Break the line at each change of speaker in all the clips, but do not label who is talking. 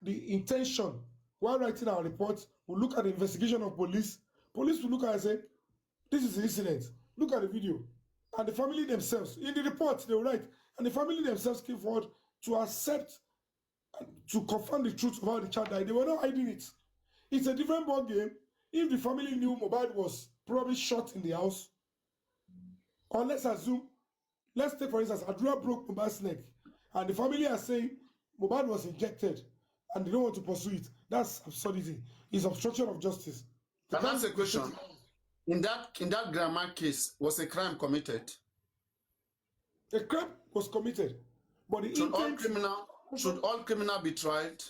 the intention while writing our report. We'll look at the investigation of police. Police will look at it and say, this is the incident. Look at the video. And the family themselves, in the report, they will write, and the family themselves came forward to accept, to confirm the truth about the child died. They were not hiding it. It's a different ball game. If the family knew Mohbad was probably shot in the house, or let's assume, let's take for instance, Adura broke Mohbad's neck, and the family are saying Mohbad was injected, and they don't want to pursue it. That's absurdity. It's obstruction of justice.
Can I ask a question? In that grandma case, was a crime committed?
A crime was committed, but the
should all criminal be tried?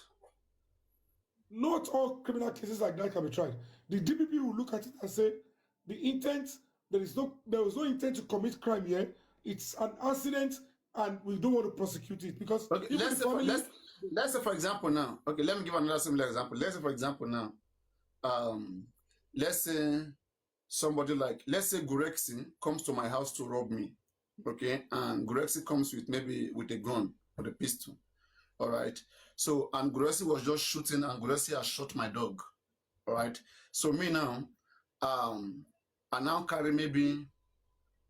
Not all criminal cases like that can be tried. The DPP will look at it and say, the intent, there was no intent to commit crime here. It's an accident, and we don't want to prosecute it because
okay, let's say for example now. Okay, let me give another similar example. Let's say for example now, let's say somebody like, let's say Gurexi comes to my house to rob me, okay, and Gurexi comes with a gun or a pistol. All right. So, and Guresi was just shooting, and Guresi has shot my dog. All right. So me now, I now carry maybe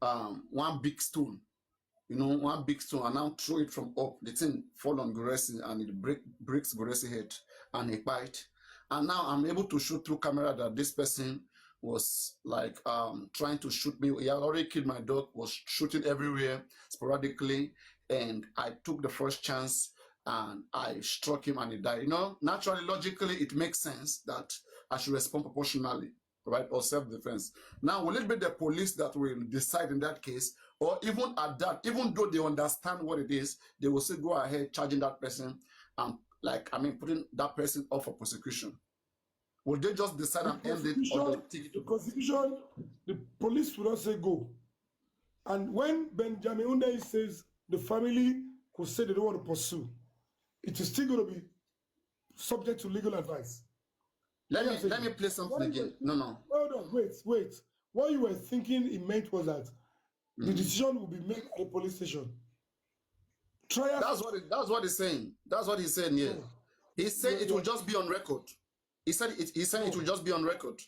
one big stone, one big stone, and now throw it from up. The thing fall on Guresi, and it breaks Guresi head, and he bite. And now I'm able to shoot through camera that this person was like trying to shoot me. He had already killed my dog, was shooting everywhere sporadically, and I took the first chance and I struck him and he died. Naturally, logically, it makes sense that I should respond proportionally, right? Or self-defense. Now, will it be the police that will decide in that case? Or even at that, even though they understand what it is, they will say, go ahead, charging that person and putting that person off for prosecution. Will they just decide and end it, or they take it to
the prosecution? The police will not say go. And when Benjamin Hunde says the family could say they don't want to pursue, it is still going to be subject to legal advice.
Let me play something again. No.
Hold on, wait. What you were thinking it meant was that the decision will be made at the police station.
That's what he's saying. That's what he's saying here. He said it will just be on record. He said it will just be on record.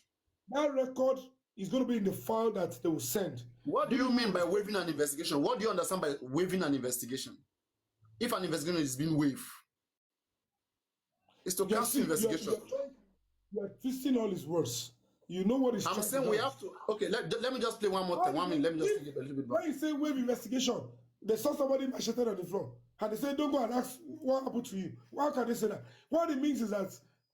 That record is going to be in the file that they will send.
What do you mean by waiving an investigation? What do you understand by waiving an investigation? If an investigation is being waived, it's to cancel investigation.
You are twisting all his words. You know what he's
I'm saying we have to. Okay, let me just play one more time. 1 minute. Let me just give a little bit back.
When you say waive investigation, they saw somebody macheted on the floor, and they say, don't go and ask what happened to you. How can they say that? What it means is that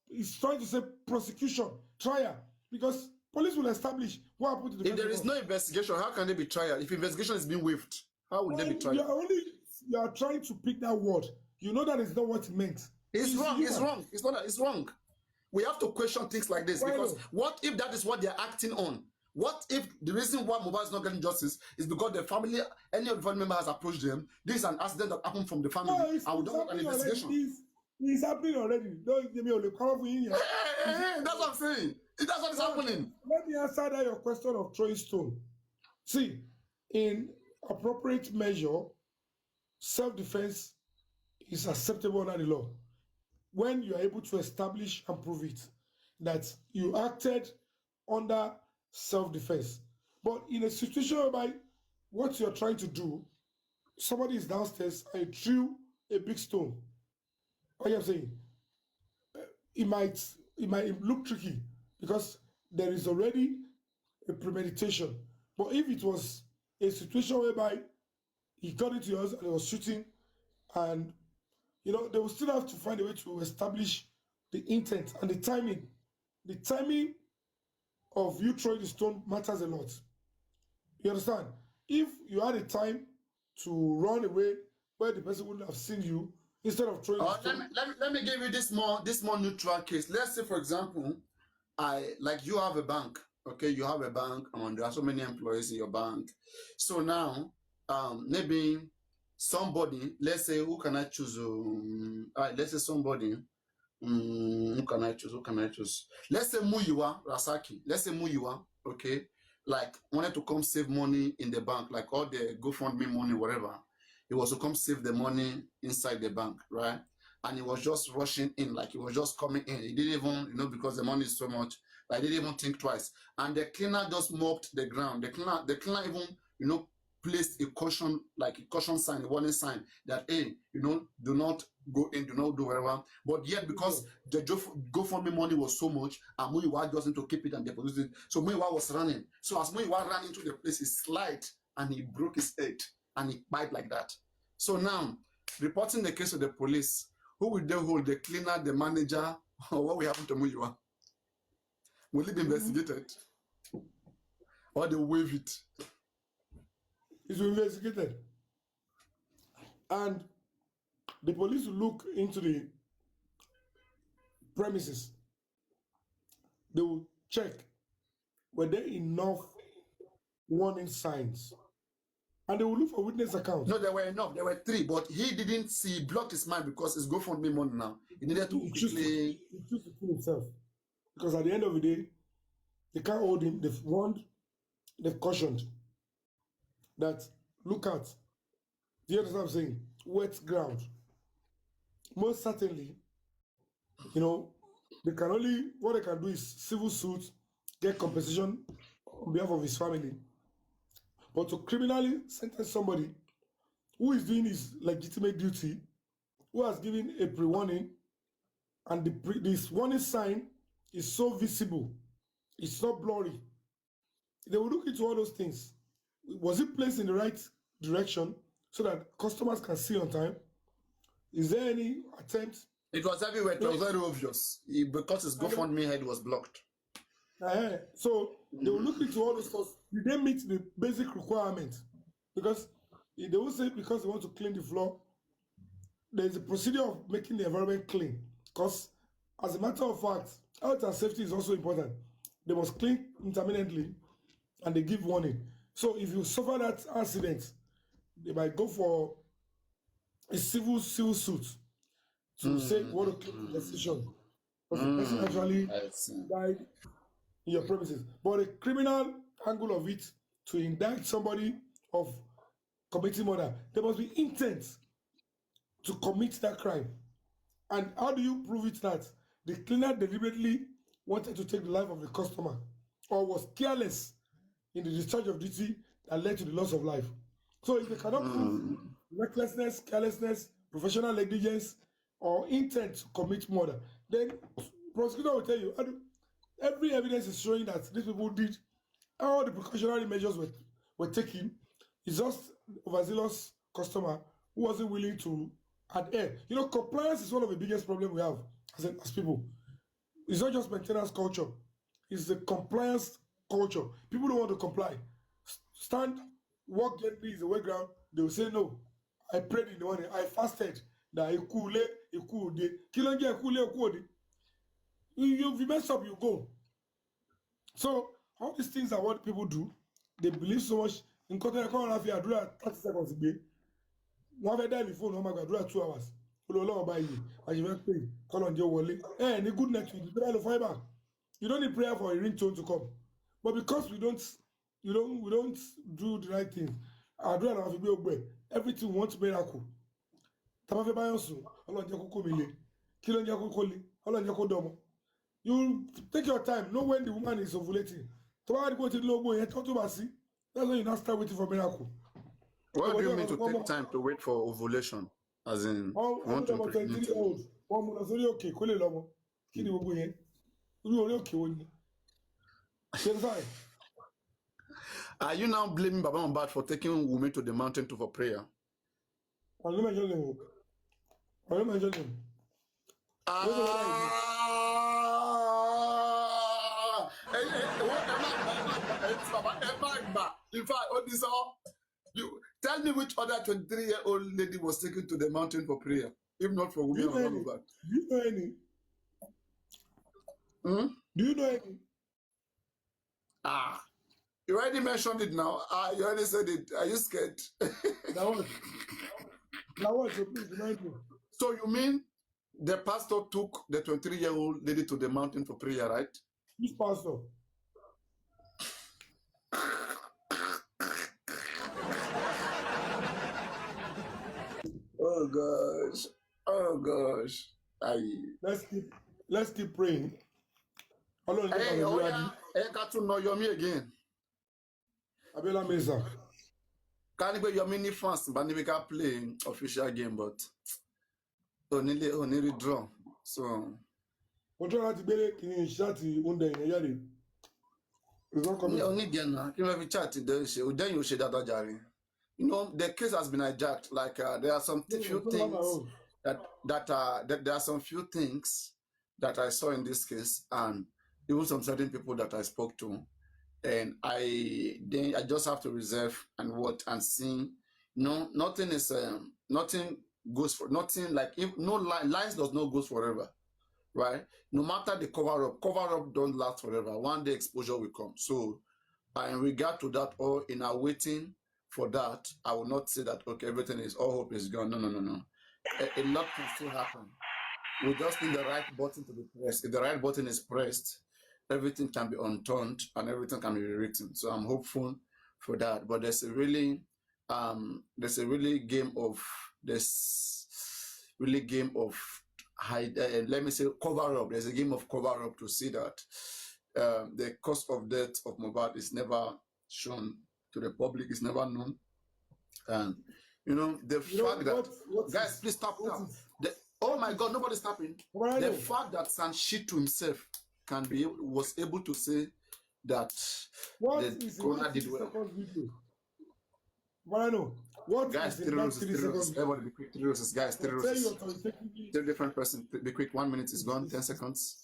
he's trying to say prosecution, trial, because police will establish what happened to the person.
If there is no investigation, how can there be trial? If investigation is being waived, how would there be trial?
You are trying to pick that word. You know that is not what it meant.
It's wrong. It's wrong. It's wrong. We have to question things like this, because what if that is what they're acting on? What if the reason why Mohbad is not getting justice is because the family, any of the family member has approached them? This is an accident that happened from the family, and we don't want an investigation.
It's happening already. Don't give me all the powerful in here.
Hey, that's what I'm saying. That's what is happening.
Let me answer that your question of throwing stone. See, in appropriate measure, self-defense is acceptable under the law when you are able to establish and prove it that you acted under self-defense. But in a situation whereby what you're trying to do, somebody is downstairs and threw a big stone, what I'm saying, it might look tricky because there is already a premeditation. But if it was a situation whereby he got into yours and he was shooting, and they will still have to find a way to establish the intent and the timing. The timing of you throwing the stone matters a lot. You understand? If you had a time to run away where the person wouldn't have seen you, instead of throwing the stone.
Let me give you this more neutral case. Let's say, for example, you have a bank. Okay, you have a bank, and there are so many employees in your bank. So now, maybe somebody, let's say, who can I choose? Let's say somebody, who can I choose? Let's say Muyiwa Rasaki. Let's say Muyiwa, okay, wanted to come save money in the bank, like all the GoFundMe money, whatever. He was to come save the money inside the bank, right? and he was just rushing in, like he was just coming in. He didn't even, because the money is so much, but he didn't even think twice. And the cleaner just mopped the ground. The cleaner even, placed a caution, like a caution sign, a warning sign that, hey, do not go in, do not do whatever. But yet, because the GoFundMe money was so much, and Muyiwa just need to keep it and deposit it, so Muyiwa was running. So as Muyiwa ran into the place, he slid and he broke his head and he died like that. So now, reporting the case to the police, who will they hold? The cleaner, the manager, or what will happen to Muyiwa? Will it be investigated? Or they waive it?
It's investigated. And the police will look into the premises. They will check were there enough warning signs. And they will look for witness accounts.
No, there were enough. There were 3, but he didn't see. He blocked his mind because it's GoFundMe money now. He needed to
He
quickly.
chose to kill himself. Because at the end of the day, they can't hold him. They've warned, they've cautioned that look at, do you understand what I'm saying? Wet ground. Most certainly, they can only, what they can do is civil suit, get compensation on behalf of his family. But to criminally sentence somebody who is doing his legitimate duty, who has given a pre-warning, and this warning sign is so visible, it's not blurry. They will look into all those things. Was it placed in the right direction so that customers can see on time? Is there any attempt?
It was everywhere. It was very obvious. Because his GoFundMe head was blocked.
So they will look into all those stuff. Did they meet the basic requirements? Because they will say because they want to clean the floor, there's a procedure of making the environment clean. Because as a matter of fact, health and safety is also important. They must clean intermittently and they give warning. So if you suffer that accident, they might go for a civil suit to say what to clean the decision. Because the person actually died in your premises. But the criminal angle of it, to indict somebody of committing murder, there must be intent to commit that crime. And how do you prove it that the cleaner deliberately wanted to take the life of the customer or was careless in the discharge of duty that led to the loss of life? So if they cannot prove recklessness, carelessness, professional negligence, or intent to commit murder, then prosecutor will tell you, every evidence is showing that these people did all the precautionary measures were taken. It's just overzealous customer who wasn't willing to adhere. Compliance is one of the biggest problems we have as people. It's not just maintenance culture, it's the compliance culture. People don't want to comply. Stand, walk gently is the way ground. They will say no. I prayed in the morning, I fasted. That if you mess up, you go. So all these things are what people do. They believe so much in content. I can't have you do that 30 seconds a day. One of them phone, oh my God, do that 2 hours. Long by you. As you went pay, call on your wallet. Any good net with the fiber. You don't need prayer for a ringtone to come. But because we don't do the right thing. I do not everything wants miracle. Tamafe Bayosu, you take your time, know when the woman is ovulating. That's when you now start waiting for miracle.
What do you mean to take time to wait for ovulation? As in,
want to 23-year-old.
Are you now blaming Baba Mohbad for taking Wunmi to the mountain for prayer?
I don't mention him. I don't mention him.
In fact, you tell me which other 23-year-old lady was taken to the mountain for prayer, if not for Wunmi and Baba Mohbad.
Do you know any? Do you know any?
You already mentioned it now. You already said it. Are you scared?
That was so please remind me.
So you mean the pastor took the 23-year-old lady to the mountain for prayer, right?
Which pastor?
Oh gosh. Oh gosh.
Let's keep let's keep praying. Ọlọ́run jẹ́ ká
Hey,
lọ
oh
níwájú.
yeah, I got to know Yomi again.
Abiola Mesa.
Can't even Yomi ní fans, but we can play official game, but only draw. So
Mo tọ́ láti gbélé kìíní ṣáàtì oúnjẹ ìyẹn jáde. It's not coming.
only again now. Can we chat today? Then you say that Jari. You know the case has been hijacked. Like there are some
No,
few
it's not my
things
own.
that there are some few things that I saw in this case, and even some certain people that I spoke to, and I just have to reserve and what and see. No, nothing is nothing goes for nothing like if no lines does not goes forever, right? No matter the cover up don't last forever. One day exposure will come. So in regard to that, or in our waiting for that, I will not say that okay, everything is all hope is gone. No, no, no, no. A lot can still happen. We just need the right button to be pressed. If the right button is pressed, everything can be unturned and everything can be rewritten. So I'm hopeful for that. But there's a really game of this really game of hide. Let me say cover up. There's a game of cover up to see that the cause of death of Mohbad is never shown to the public. It's never known. And you know the
You know
fact that
what
guys,
is
please stop
what
now.
is
Oh
what
my
is
God, nobody's stopping.
what I
The
know.
fact that Sanshitu himself was able to say that
What
the
is in
corona
that
did
3
well.
second video? What I know. What
Guys,
is in that 3
three
second
roses.
video?
Everybody be quick. Three roses, guys. Three
Tell you
roses.
authoritatively.
Three different person. Be quick. 1 minute is gone. 10 seconds.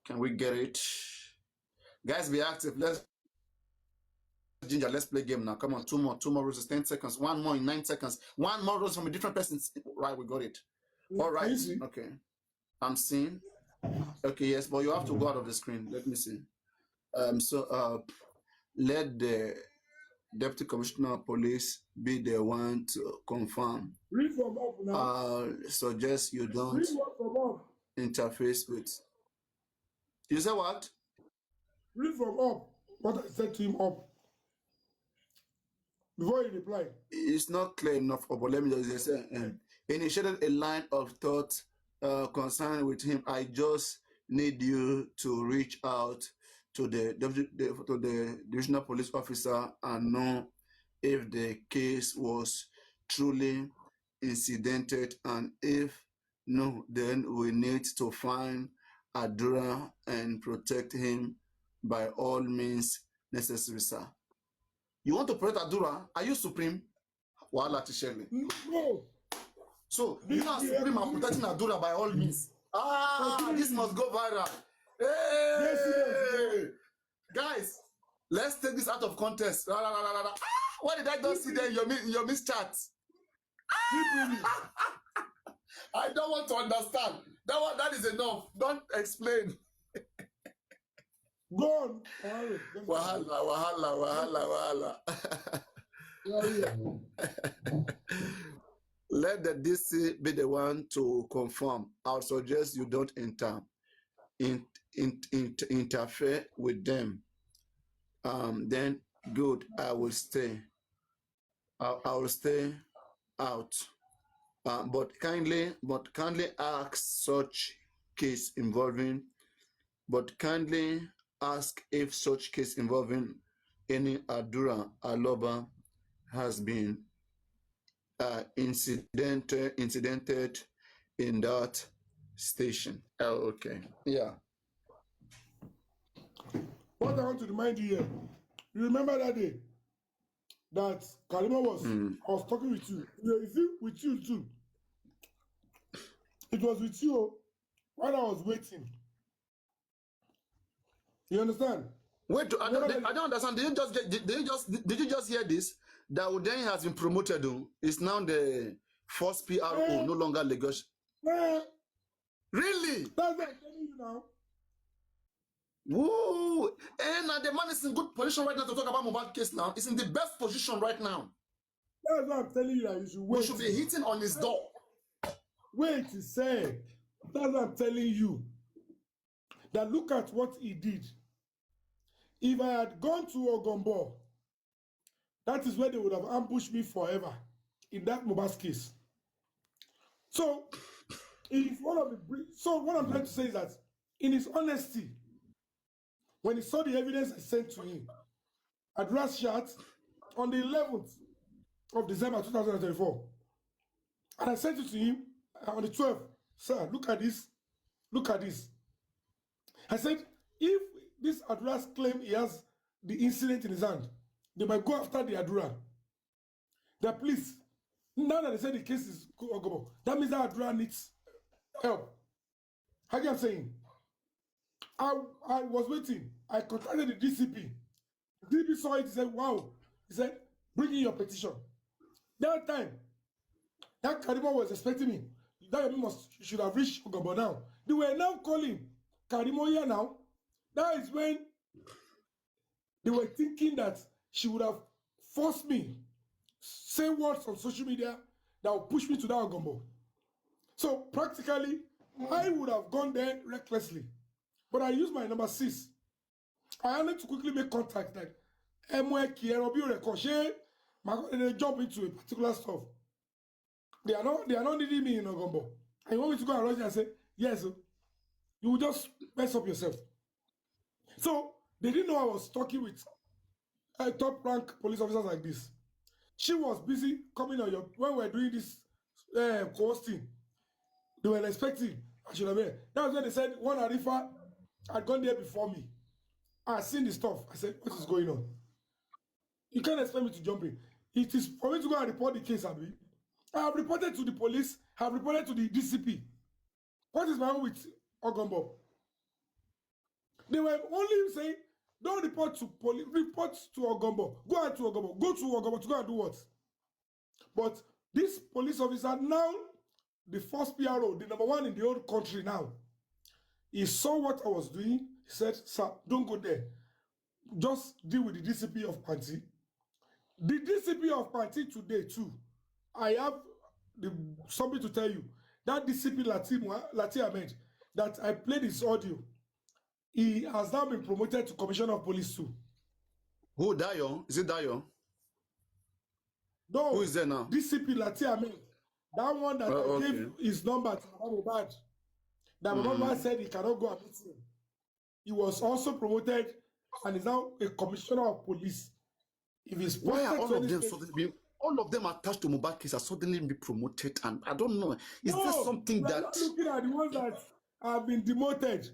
Can we get it? Guys, be active. Let's Ginger. Let's play game now. Come on, two more roses. 10 seconds. One more in 9 seconds. One more rose from a different person. Right, we got it. All
Can
right.
you see?
Okay. I'm seeing. Okay, yes, but you have to go out of the screen. Let me see. Let the Deputy Commissioner of Police be the one to confirm.
Read from up now.
Suggest you don't
Read what from up.
interface with. You say what?
Read from up. What I said to him up before he replied.
It's not clear enough, but let me just say, initiated a line of thought concerned with him. I just need you to reach out to the divisional police officer and know if the case was truly incidented, and if no, then we need to find Adura and protect him by all means necessary, sir. You want to protect Adura? Are you supreme? Wahala ti ṣẹlẹ̀.
No.
So you are supreme and protecting Adura by all means. This must go viral. Hey! Guys, let's take this out of context. What did I just see there in your miss chat? I don't want to understand. That is enough. Don't explain.
Go on.
Wahala. Let the DC be the one to confirm. I'll suggest you don't interfere with them. Then good, I will stay. I will stay out. But kindly ask such case involving. But kindly ask if such case involving any Adura Aloba has been incidented in that station. Oh, okay. Yeah.
What I want to remind you here, you remember that day that Kalima was I was talking with you. Is it with you too? It was with you when I was waiting. You understand?
Wait, I don't understand. Did you just hear this? That Udeni has been promoted. Is now the first PRO, no longer Lagos. Really?
That's what I'm telling you now.
Woo! And the man is in good position right now to talk about Mohbad case now. He's in the best position right now.
That's what I'm telling you that you should wait.
We should be hitting on his door.
Wait, he said. That's what I'm telling you. That look at what he did. If I had gone to Ogombo, that is where they would have ambushed me forever in that Mohbad case. So it's one of the. So what I'm trying to say is that in his honesty, when he saw the evidence I sent to him, address chat on the 11th of December 2024, and I sent it to him on the 12th. Sir, look at this. Look at this. I said, if this Aduras claim he has the incident in his hand, they might go after the Adura. The police, now that they said the case is Ogobo, that means that Adura needs help. How am saying? I was waiting. I contacted the DCP. The DCP saw it. He said, wow. He said, bring in your petition. That time, that Karimo was expecting me. That should have reached Ogobo now. They were now calling Karimo here now. That is when they were thinking that she would have forced me, say words on social media that would push me to that Ogombo. So practically, I would have gone there recklessly. But I used my number 6. I wanted to quickly make contact like, they jump into a particular stuff. They are not needing me in Ogombo. And you want me to go and rush and say, yes, you will just mess up yourself. So they didn't know I was talking with top rank police officers like this. She was busy coming on when we were doing this hosting. They were expecting I should have been. That was when they said one Arifa had gone there before me. I had seen the stuff. I said, what is going on? You can't expect me to jump in. It is for me to go and report the case, Abi. I have reported to the police. I have reported to the DCP. What is my own with Ogombo? They were only saying, don't report to police, report to Ogombo. Go out to Ogombo. Go to Ogombo to go and do what? But this police officer now, the first PRO, the number 1 in the whole country now, he saw what I was doing. He said, sir, don't go there. Just deal with the DCP of Panti. The DCP of Panti today too, I have something to tell you. That DCP Lati Ahmed, that I played his audio, he has now been promoted to Commissioner of Police too.
Who, Dayo? Is it Dayo?
No.
Who is there now?
DCP Lati Ahmed. That one that I gave his number to Mohbad. That Mohbad said he cannot go and meet him. He was also promoted and is now a Commissioner of Police. If he's
why are all of them suddenly all of them attached to Mohbad case are suddenly be promoted? And I don't know. Is there something that
not looking at the ones that have been demoted?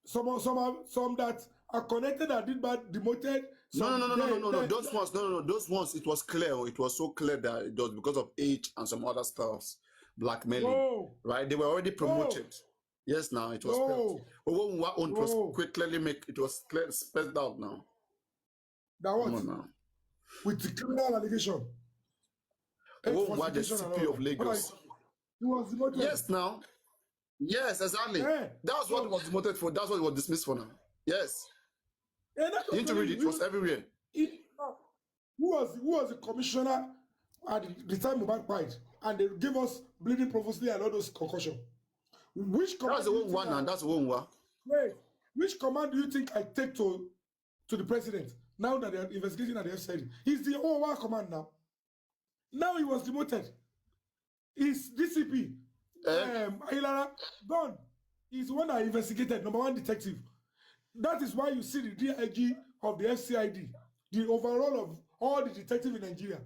Some that are connected and did bad demoted.
No. Those ones, those ones. It was clear. It was so clear that it was because of age and some other stuffs, blackmailing. Right? They were already promoted. Yes, now it was. But when it was quickly it was clear spelled out now.
That what? Now. With the criminal allegation.
What the CP of Lagos?
He was demoted.
Yes, now. Yes, exactly. That's what it was demoted for. That's what it was dismissed for now. Yes. Didn't you read it? It was everywhere.
Who was the commissioner at the time Mohbad died? And they gave us bleeding profusely and all those concussion. Which command?
That's the one, and that's the one.
Wait, which command do you think I take to the president now that they are investigating at the FCID? He's the OWA command now. Now he was demoted. He's DCP. Ailara gone. He's the one that investigated, number 1 detective. That is why you see the DIG of the FCID, the overall of all the detectives in Nigeria.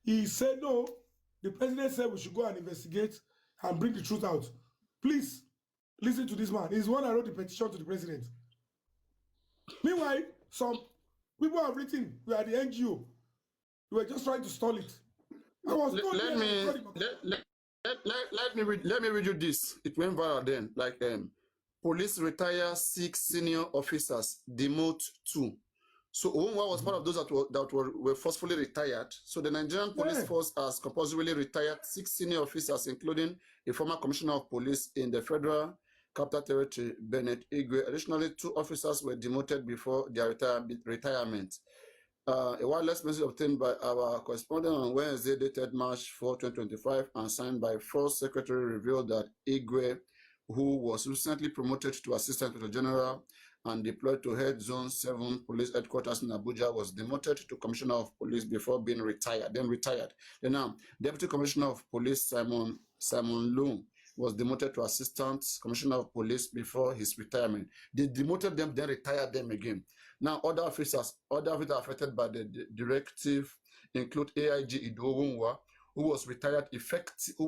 He said no. The president said we should go and investigate and bring the truth out. Please listen to this man. He's the one that wrote the petition to the president. Meanwhile, some people have written we are the NGO. We were just trying to stall it. I was
let me read you this. It went viral then. Like police retire 6 senior officers, demote 2. So Ounwa was part of those that were forcefully retired. So the Nigerian police force has compulsorily retired 6 senior officers, including a former commissioner of police in the Federal Capital Territory, Bennett Igwe. Additionally, 2 officers were demoted before their retirement. A wireless message obtained by our correspondent on Wednesday, dated March 4, 2025, and signed by Force Secretary, revealed that Igwe, who was recently promoted to Assistant Inspector General and deployed to head Zone 7 Police Headquarters in Abuja, was demoted to Commissioner of Police before being retired. Then now, Deputy Commissioner of Police Simon Loom was demoted to Assistant Commissioner of Police before his retirement. They demoted them, then retired them again. Now, other officers affected by the directive include AIG Idowunwa, who was retired effectively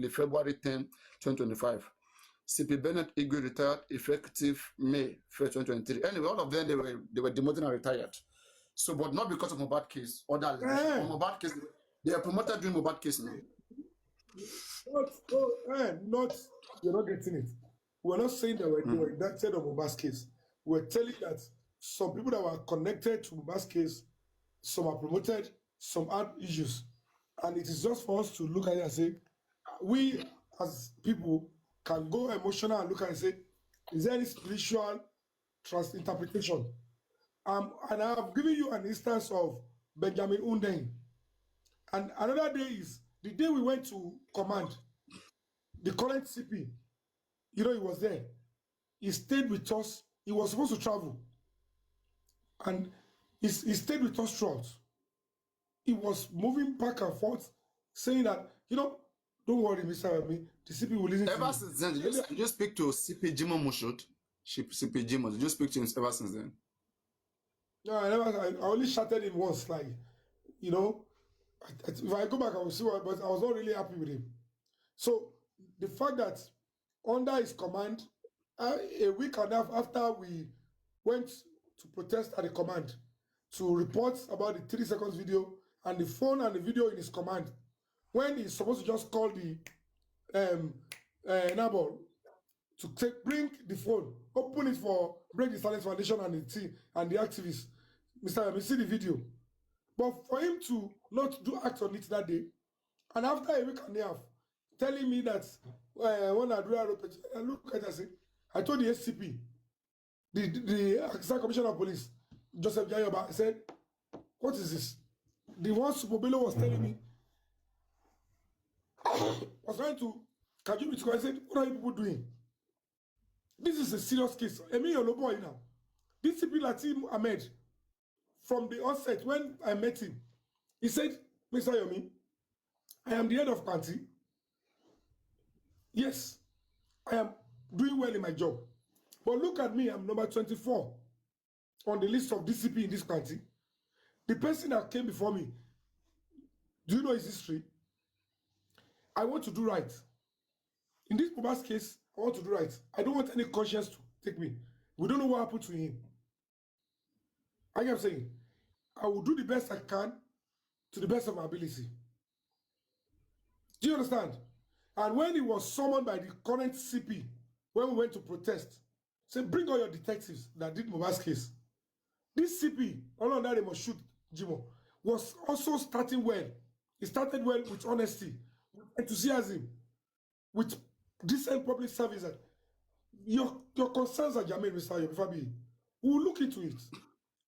February 10, 2025. CP Bennett Igwe retired effective May 1st, 2023. Anyway, all of them they were demoted and retired. So, but not because of Mohbad case, other allegations.
Eh,
On Mohbad case, they are promoted during Mohbad case now.
not, you're not getting it. We're not saying that they were indicted on Mohbad's case. We're telling that some people that were connected to Mohbad's case, some are promoted, some had issues. And it is just for us to look at it and say, we as people can go emotional and look at it and say, is there any spiritual interpretation? And I have given you an instance of Benjamin Hundeyin. And another day is the day we went to command, the current CP, he was there. He stayed with us. He was supposed to travel. And he stayed with us throughout. He was moving back and forth, saying that, don't worry, Mr. Rami, the CP will listen to you.
Ever since then, did you speak to CP Jimo Mushut? CP Jimo, did you speak to him ever since then?
No, I only shouted him once, like, if I go back, I will see what, but I was not really happy with him. So the fact that under his command, a week and a half after we went to protest at the command to report about the 3 seconds video and the phone and the video in his command, when he's supposed to just call the neighbor to bring the phone, open it for Break the Silence Foundation and the team and the activists, Mr. Yami, see the video. But for him to not do act on it that day, and after a week and a half, telling me that when I look at it, I say, I told the SCP, the Assistant Commissioner of Police, Joseph Jayoba, I said, what is this? The one Superbelo was telling me, was trying to catch me to. I said, what are you people doing? This is a serious case. Emi Yolobo now. This CP Latim Ahmed, from the onset, when I met him, he said, Mr. Yomi, I am the head of party. Yes, I am doing well in my job. But look at me, I'm number 24 on the list of DCP in this party. The person that came before me, do you know his history? I want to do right. In this Mohbad's case, I want to do right. I don't want any conscience to take me. We don't know what happened to him. I am saying, I will do the best I can to the best of my ability. Do you understand? And when he was summoned by the current CP, when we went to protest, said, bring all your detectives that did Mohbad's case. This CP, all on that they must shoot Jimo, was also starting well. He started well with honesty, with enthusiasm, with decent public service. Your concerns are germane, Mr. Yomifabi. We will look into it.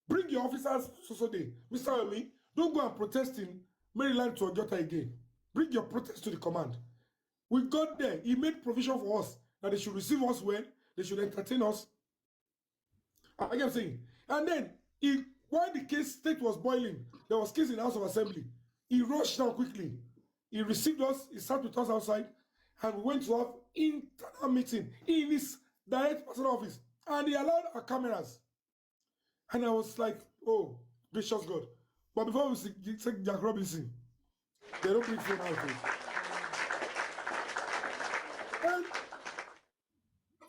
Bring your officers so day. Mr. Yomi, don't go and protest in Maryland to Ojota again. Bring your protest to the command. We got there. He made provision for us that they should receive us well, they should entertain us. I am saying. And then, while the state was boiling, there was case in the House of Assembly. He rushed down quickly. He received us, he sat with us outside, and we went to have internal meeting in his direct personal office. And he allowed our cameras. And I was like, oh, gracious God. But before we say Jack Robinson, they don't bring phone out. And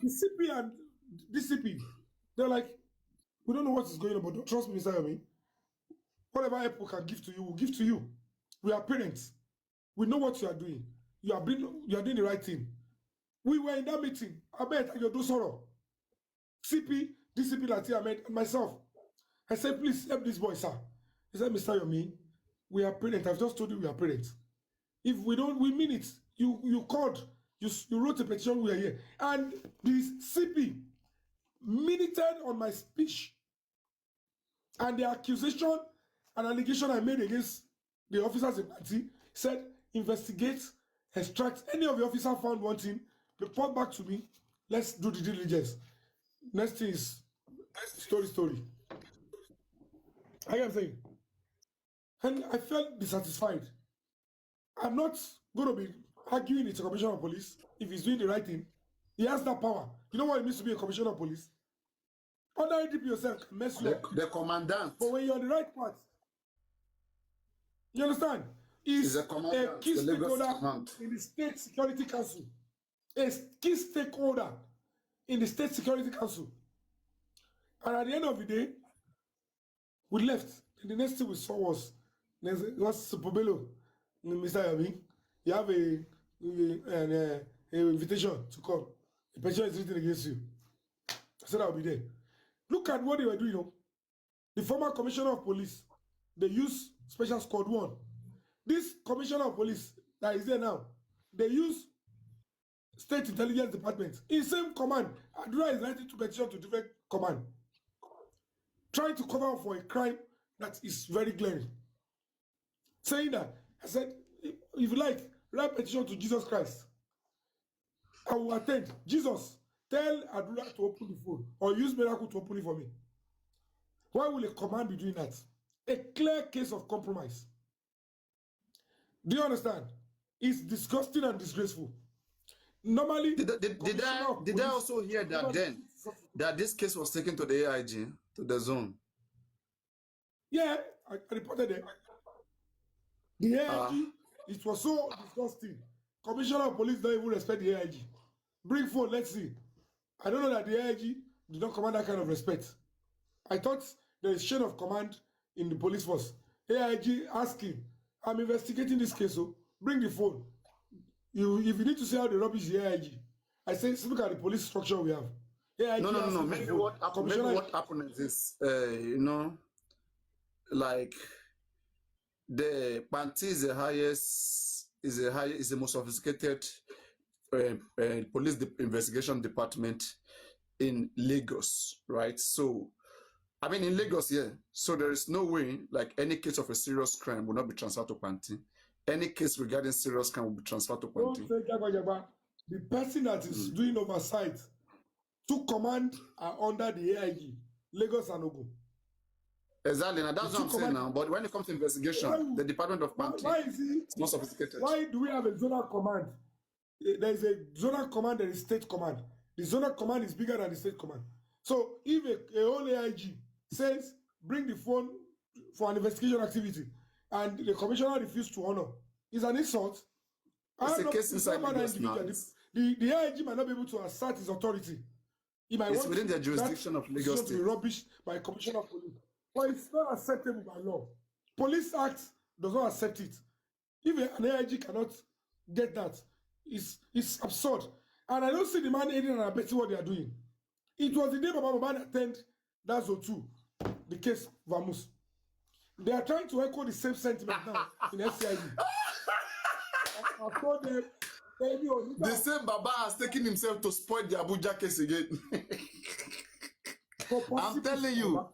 the CP and DCP, they're like, we don't know what is going on, but don't trust me, Mr. Yomi. Whatever help we can give to you, we'll give to you. We are parents. We know what you are doing. You are doing the right thing. We were in that meeting. I bet you do sorrow. CP, DCP Lati Ahmed, and myself. I said, please help this boy, sir. He said, Mr. Yomi, we are parents. I've just told you we are parents. If we don't, we mean it. You called, you wrote a petition, we are here. And this CP minuted on my speech and the accusation and allegation I made against the officers in party said, investigate, extract any of the officers found wanting, report back to me, let's do the diligence. Next thing is story. I am saying. And I felt dissatisfied. I'm not going to be arguing with a commissioner of police if he's doing the right thing? He has that power. You know what it means to be a commissioner of police? Ordinary DP yourself can mess you up.
The commandant.
But when you're on the right path, you understand? Is a key stakeholder in the State Security Council. A key stakeholder in the State Security Council. And at the end of the day, we left. And the next thing we saw was Supobelo, Mr. Yabi. You have an invitation to come. The petition is written against you. I said I'll be there. Look at what they were doing. The former commissioner of police, they use Special Squad 1. This commissioner of police that is there now, they use State Intelligence Department. In same command, Adura is writing to petition to different command, trying to cover up for a crime that is very glaring. Saying that, I said, if you like, write petition to Jesus Christ. I will attend. Jesus, tell Adura to open the phone or use miracle to open it for me. Why will a command be doing that? A clear case of compromise. Do you understand? It's disgusting and disgraceful. Normally,
did I also hear that then that this case was taken to the AIG, to the zone?
Yeah, I reported it. The AIG, it was so disgusting. Commissioner of Police don't even respect the AIG. Bring phone, let's see. I don't know that the AIG did not command that kind of respect. I thought there is chain of command in the police force. AIG asking, I'm investigating this case, so bring the phone. If you need to see how the rubbish the AIG, I say, look at the police structure we have. AIG
no. Maybe what happened is this, like the Panti is the highest, is the most sophisticated police investigation department in Lagos, right? So, I mean, in Lagos, yeah. So there is no way, like any case of a serious crime will not be transferred to Panti. Any case regarding serious crime will be transferred to Panti.
The person that is doing oversight to command are under the AIG, Lagos and Ogun.
Exactly, now that's what I'm saying now. But when it comes to investigation, the Department of Panti is more sophisticated.
Why do we have a zonal command? There is a zonal command, there is state command. The zonal command is bigger than the state command. So if a whole AIG says, bring the phone for an investigation activity, and the commissioner refused to honor, it's an insult.
It's a case inside Lagos now.
The AIG might not be able to assert his authority.
It's within the jurisdiction of Lagos State.
To be rubbish by a commissioner of police. But it's not acceptable by law. Police Act does not accept it. If an AIG cannot get that, it's absurd. And I don't see the man aiding and abetting what they are doing. It was the day Baba Mohbad attended that zone 2, the case Vamus. They are trying to echo the same sentiment now in FCID. I told them,
the same Baba has taken himself to spoil the Abuja case again. I'm telling you,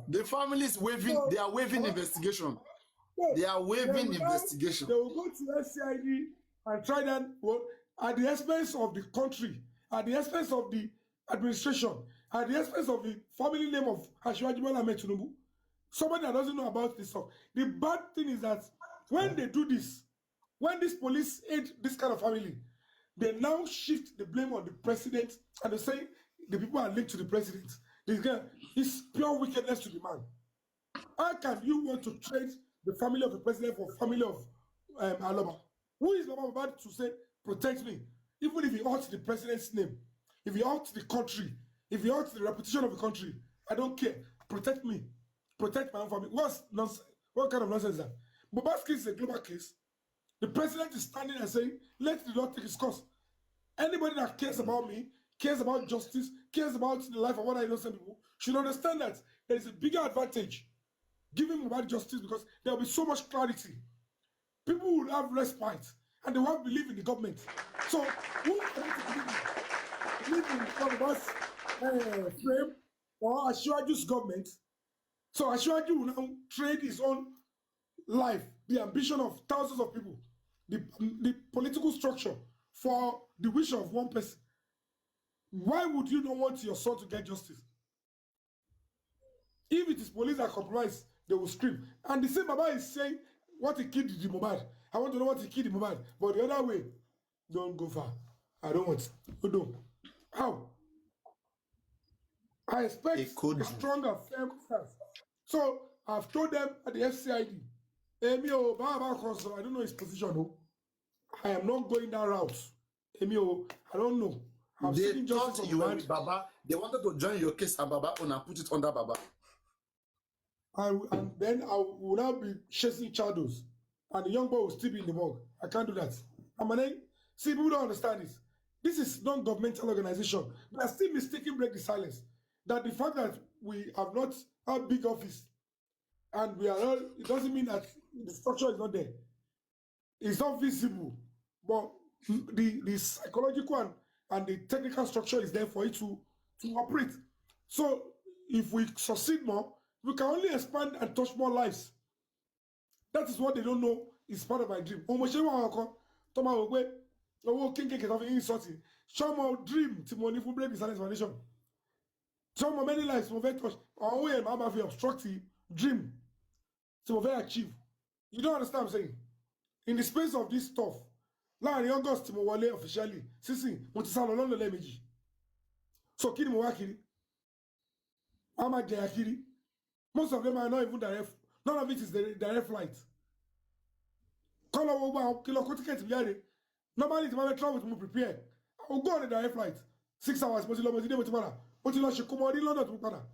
the family is waving, they are waving investigation. They are waving investigation.
They will go to FCID and try that at the expense of the country, at the expense of the administration, at the expense of the family name of Asiwaju Bola Ahmed Tinubu. Somebody that doesn't know about this stuff. The bad thing is that when they do this, when this police aid this kind of family, they now shift the blame on the president and they say the people are linked to the president. This guy is pure wickedness to the man. How can you want to trade the family of the president for family of Aloba? Who is Baba about to say, protect me? Even if he hurts the president's name, if he hurts the country, if he hurts the reputation of the country, I don't care. Protect me. Protect my own family. What kind of nonsense is that? Mohbad's case is a global case. The president is standing and saying, let the law take its course. Anybody that cares about me, cares about justice, cares about the life of one innocent people, should understand that there is a bigger advantage giving Mohbad justice because there will be so much clarity. People will have respite and they won't believe in the government. So, who are they to believe in Mohbad's frame or Asiwaju's government? So Asiwaju will now trade his own life, the ambition of thousands of people, the political structure for the wish of one person. Why would you not want your son to get justice? If it is police that compromise, they will scream. And the same Baba is saying what he killed the Mohbad. I want to know what he killed the Mohbad. But the other way, don't go far. I don't want. No. How? I expect a stronger, firm stance. So I've told them at the FCID, Emio, I don't know his position. No. I am not going that route. Emio, I don't know. I'm
They
seeking justice
thought
for
you were
Mohbad.
with Baba. They wanted to join your case and Baba and put it under Baba.
And then I will now be chasing shadows. And the young boy will still be in the morgue. I can't do that. See, people don't understand this. This is non-governmental organization. They are still mistaking break the silence. That the fact that we have not a big office and we are not, it doesn't mean that the structure is not there. It's not visible, but the psychological and the technical structure is there for it to operate. So if we succeed more, we can only expand and touch more lives. That is what they don't know is part of my dream. Show my dream to money for break the silence foundation. Show my many lives to touch. Our way and my obstruct the dream to achieve. You don't understand what I'm saying? In the space of this stuff, láàrin August mo wọlé officially sísìn mo ti sá lọ London lẹ́ẹ̀mejì. So kí ni mo wá kiri? Wọ́n máa jẹ̀yà kiri. Most of them are not even direct. None of it is the direct flight. Kọ́ lọ wo gbogbo àwọn kìlọ̀ kó tíkẹ́ẹ̀tì jáde. Normally tí wọ́n fẹ́ travel tí mo prepare. I will go on a direct flight. 6 hours mo ti lọ mo ti dé mo ti padà. Mo ti lọ ṣe kó mọ ní London tí mo padà.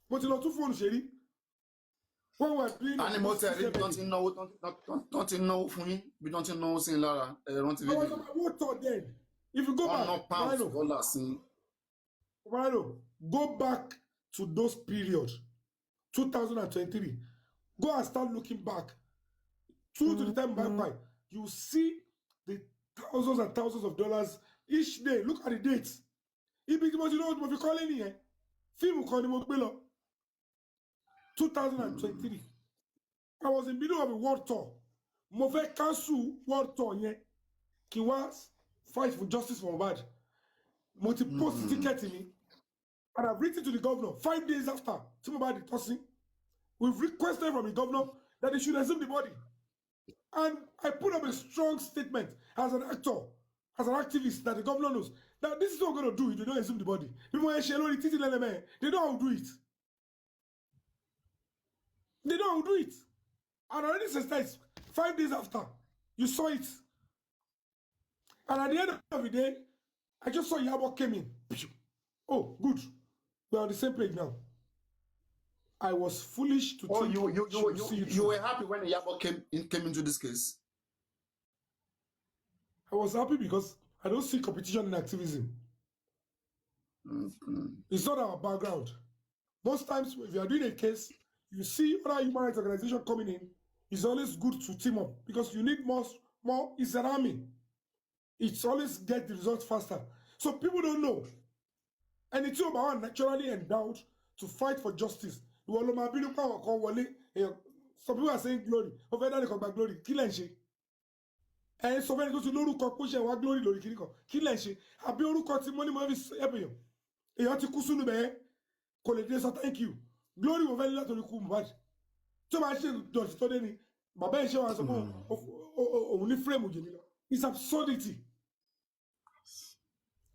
Mo ti lọ tún fóònù ṣe rí. When we are doing
and mo tẹ̀ rí bí wọ́n ti náwó fún yín bí wọ́n ti náwó sí lára ẹ̀rọ ti
I was on my motor then. If you go back,
ọ̀nà pounds dollar sí.
Go back to those periods, 2023. Go and start looking back. To the time back by, you see the thousands and thousands of dollars each day. Look at the dates. If you know what you're calling here, film 2023. I was in the middle of a world tour. Mo fẹ́ cancel world tour yẹn. Kí wá fight for justice for Mohbad. Mo ti post ticket mi. And I've written to the governor 5 days after Mohbad tossing. We've requested from the governor that they should exhume the body. And I put up a strong statement as an actor, as an activist, that the governor knows that this is what we're going to do if they don't exhume the body. They know how to do it. They know how to do it. And already sensitized 5 days after, you saw it. And at the end of the day, I just saw Yabo came in. Oh, good. We're on the same page now. I was foolish to think
you were happy when Yabo came into this case?
I was happy because I don't see competition in activism. It's not our background. Most times, if you are doing a case, you see other human rights organizations coming in, it's always good to team up because you need more. It's an army. It's always get the results faster. So people don't know. And it's about naturally endowed to fight for justice. Some people are saying glory. Glory. And so many go to lórúkọ pé ṣe wá glory lórí kiri kan. Kí lẹ ṣe? Àbí orúkọ tí money mo fi help èèyàn. Èèyàn ti kú sínú bẹ́ẹ̀ kò lè dé sọ thank you. Glory mo fẹ́ lé látòrí kú Mohbad. Tí o máa ṣe dọ̀tí tó dé ni, bàbá ẹ̀ ṣe wá sọ pé òun ní frame òjò nílọ. It's absurdity.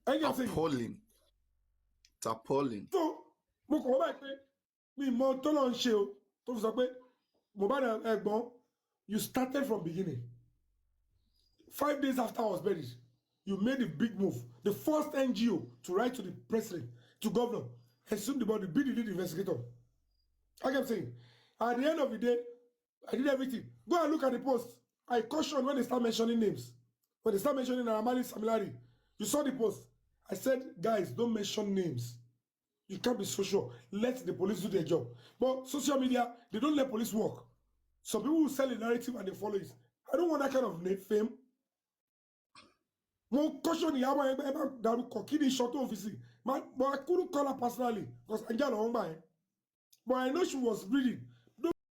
Appalling. It's appalling.
So, mo kàn wọ́n báyìí pé mi mọ tó lọ ń ṣe o tó fi sọ pé Mohbad ẹ̀gbọ́n, you started from beginning. 5 days after I was buried, you made a big move. The first NGO to write to the president, to governor, assume the body, be the lead investigator. I kept saying, at the end of the day, I did everything. Go and look at the post. I cautioned when they start mentioning names. When they start mentioning Aramali Samilari, you saw the post. I said, guys, don't mention names. You can't be so sure. Let the police do their job. But social media, they don't let police work. Some people will sell a narrative and they follow it. I don't want that kind of fame. Mo caution Ìyábọ̀ ẹgbẹ́ dárúkọ kí ni short office. But I couldn't call her personally because I got on by. But I know she was bleeding.